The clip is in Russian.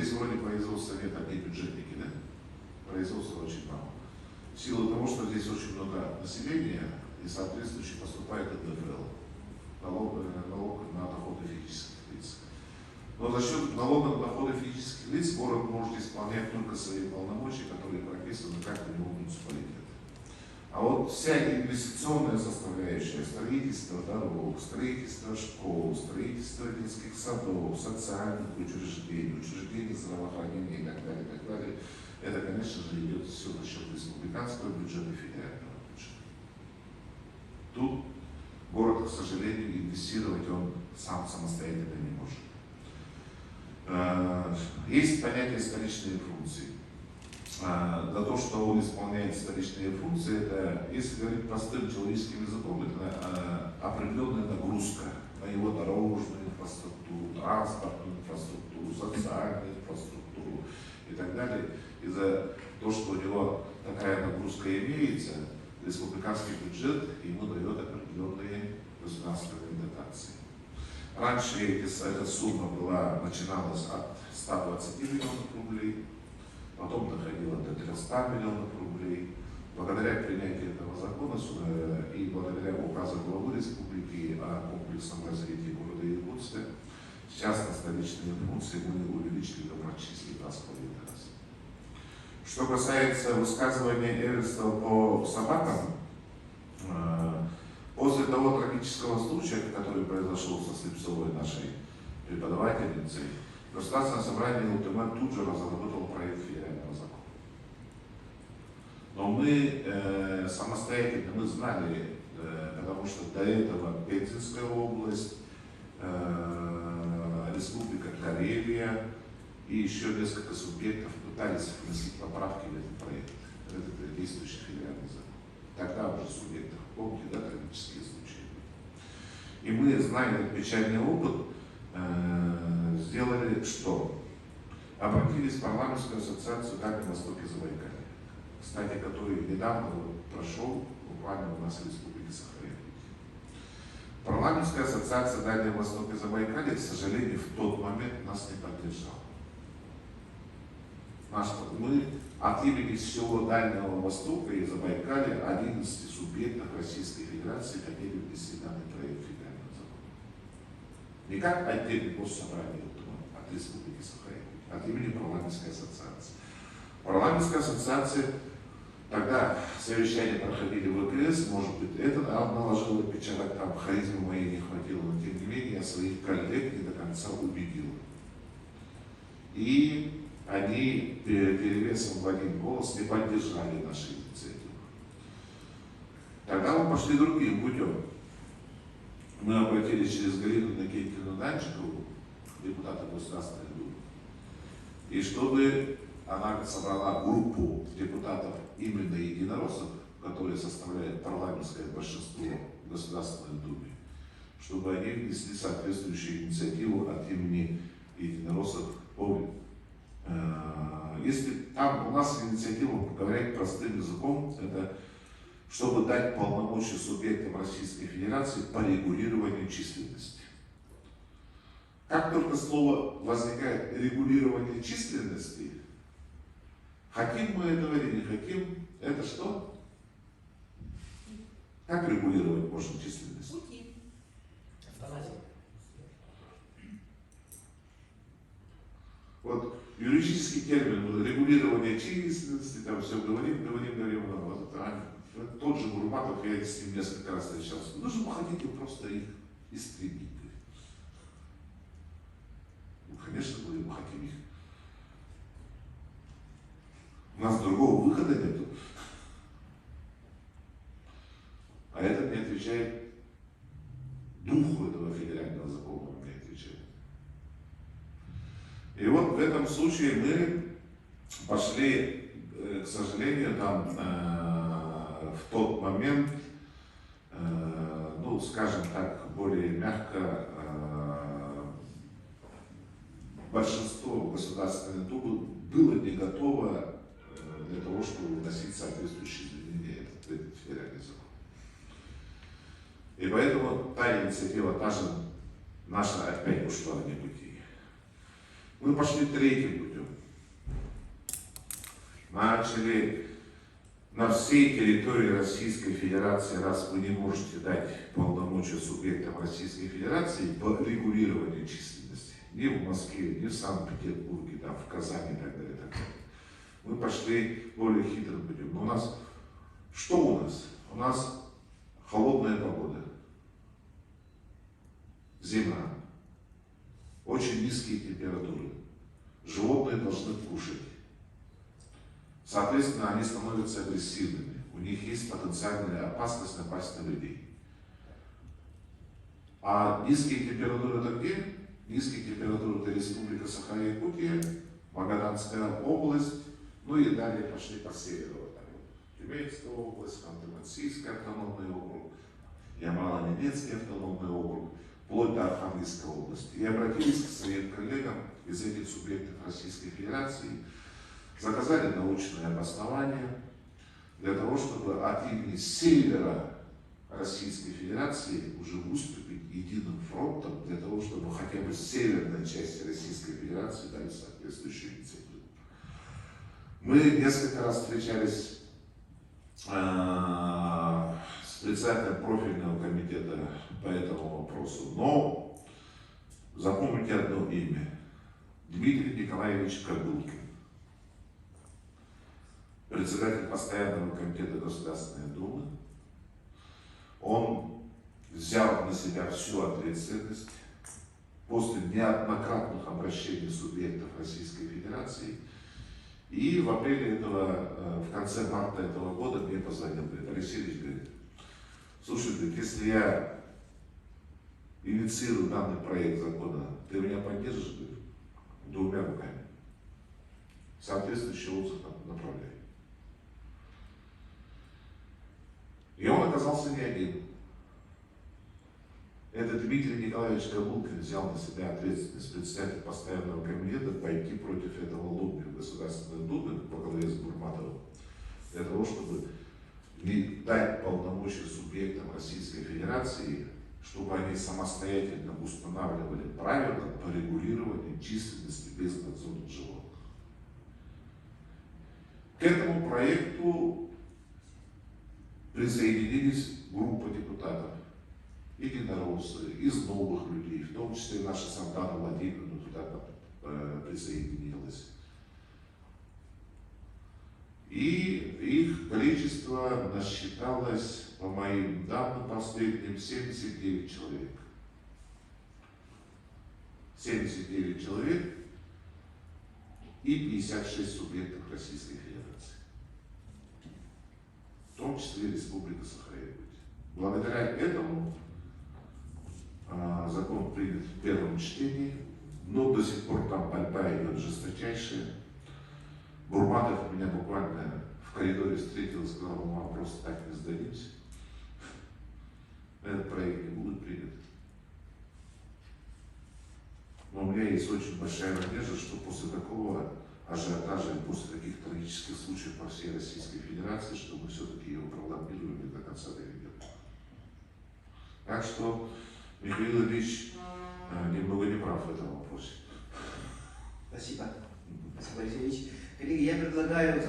здесь вроде производства нет, одни бюджетники, да? Производства очень мало. В силу того, что здесь очень много населения и соответствующий поступает НДФЛ, налог на доходы физических лиц. Но за счет налога на доходы физических лиц город может исполнять только свои полномочия, которые прописаны как у него муниципалитет. А вот вся инвестиционная составляющая, строительство дорог, строительство школ, строительство детских садов, социальных учреждений, учреждений здравоохранения и так далее, это, конечно же, идет все за счет республиканского бюджета и федерального бюджета. Тут город, к сожалению, инвестировать он сам самостоятельно не может. Есть понятие столичные функции. За то, что он исполняет столичные функции, это, если говорить простым человеческим языком, это определенная нагрузка на его дорожную инфраструктуру, транспортную инфраструктуру, социальную инфраструктуру и так далее. И за то, что у него такая нагрузка имеется, республиканский бюджет ему дает определенные государственные дотации. Раньше эта сумма начиналась от 120 миллионов рублей, потом доходила до 300 миллионов рублей. Благодаря принятию этого закона и благодаря указу главы республики о комплексном развитии города Иркутска, сейчас на столичные функции мы увеличили практически 2,5 раза. Что касается высказывания Эверста по собакам, после того трагического случая, который произошел со Слепцовой, нашей преподавательницей, Государственное собрание УТМ тут же разработало проект федерального закона. Но мы самостоятельно, мы знали, потому что до этого Пензенская область, Республика Карелия и еще несколько субъектов пытались вносить поправки в этот проект, в этот действующий федеральный закон. Тогда уже субъектов, помните, да, трагические случаи. И мы, зная этот печальный опыт, сделали что? Обратились в парламентскую ассоциацию Дальнего Востока и Забайкалья, кстати, который недавно прошел буквально у нас в Республике Саха-Якутия. Парламентская ассоциация Дальнего Востока и Забайкалья, к сожалению, в тот момент нас не поддержала. Мы от имени всего Дальнего Востока и Забайкалья 11 субъектов Российской Федерации хотели внести данный проект федерального закона. Не как отдельный госсобрание от Республики Саха-Якутия, от имени парламентской ассоциации. Парламентская ассоциация, тогда совещания проходили в ВКС, может быть, это наложило отпечаток, там харизмы моей не хватило, но тем не менее я своих коллег не до конца убедил. И они перевесом в один голос не поддержали наши инициативы. Тогда мы пошли другим путем. Мы обратились через Галину Никитину Данчикову, депутата Государственной Думы, и чтобы она собрала группу депутатов именно единороссов, которые составляют парламентское большинство в Государственной Думе, чтобы они внесли соответствующую инициативу от имени единороссов по. Если там у нас инициатива, говоря простым языком, это чтобы дать полномочия субъектам Российской Федерации по регулированию численности. Как только слово возникает регулирование численности, хотим мы этого или не хотим, это что? Как регулировать можно численность? Вот юридический термин регулирование численности, там все говорим, вот, тот же Бурматов, я с ним несколько раз встречался. Ну же вы хотите просто их истребить. Ну, конечно, мы хотим их. У нас другого выхода нету. А это не отвечает духу этого федерального закона, не отвечает. И вот в этом случае мы пошли, к сожалению, там в тот момент, ну, скажем так, более мягко, большинство Государственной Думы было не готово для того, чтобы вносить соответствующие изменения в этот федеральный закон. И поэтому та инициатива, та же наша опять ушла в небытие. Мы пошли третьим путем. начали на всей территории Российской Федерации, раз вы не можете дать полномочия субъектам Российской Федерации по регулированию численности, ни в Москве, ни в Санкт-Петербурге, там, в Казани и так далее, так далее. Мы пошли более хитрым путем. Но у нас, что у нас? У нас холодная погода, зима, очень низкие температуры, животные должны кушать. Соответственно, они становятся агрессивными, у них есть потенциальная опасность напасть на людей. А низкие температуры это где? Низкие температуры это Республика Саха-Якутия, Магаданская область, ну и далее пошли по северу. Тюменская область, Ханты-Мансийский автономный округ, Ямало-Ненецкий автономный округ, вплоть до Архангельской области. И обратились к своим коллегам из этих субъектов Российской Федерации, заказали научное обоснование для того, чтобы от имени севера Российской Федерации уже выступить единым фронтом, для того, чтобы хотя бы северная часть Российской Федерации дали соответствующую инициативу. Мы несколько раз встречались с председателем профильного комитета по этому вопросу, но запомните одно имя: Дмитрий Николаевич Кобылкин, председатель постоянного комитета Государственной Думы. Он взял на себя всю ответственность после неоднократных обращений субъектов Российской Федерации. И в апреле в конце марта этого года мне позвонил, говорит: Алексей Ильич, говорит, слушай, говорит, если я инициирую данный проект закона, ты меня поддержишь, говорит, двумя руками. Соответствующий отзыв направляй. И он оказался не один. Это Дмитрий Николаевич Кобылкин взял на себя ответственность, председатель постоянного комитета, пойти против этого лобби в Государственной Думе во главе с Бурматовым, для того, чтобы не дать полномочия субъектам Российской Федерации, чтобы они самостоятельно устанавливали правила по регулированию численности безнадзорных животных. К этому проекту присоединились группа депутатов, единороссы, из новых людей, в том числе наша Салтана Владимировна туда присоединилась. И их количество насчиталось, по моим данным последним, 79 человек. 79 человек и 56 субъектов Российской Федерации, в том числе Республика Саха-Якутия. Благодаря этому закон принят в первом чтении, но до сих пор там борьба идет жесточайшая. Бурматов меня буквально в коридоре встретил и сказал: мы вам просто так не сдадимся. Этот проект не будет принят. Но у меня есть очень большая надежда, что после такого ажиотажа и после таких трагических случаев по всей Российской Федерации, что мы все-таки его пролоббируем и до конца доведем. Так что Михаил Ильич немного не прав в этом вопросе. Спасибо. Спасибо, Алексей Ильич. Коллеги, я предлагаю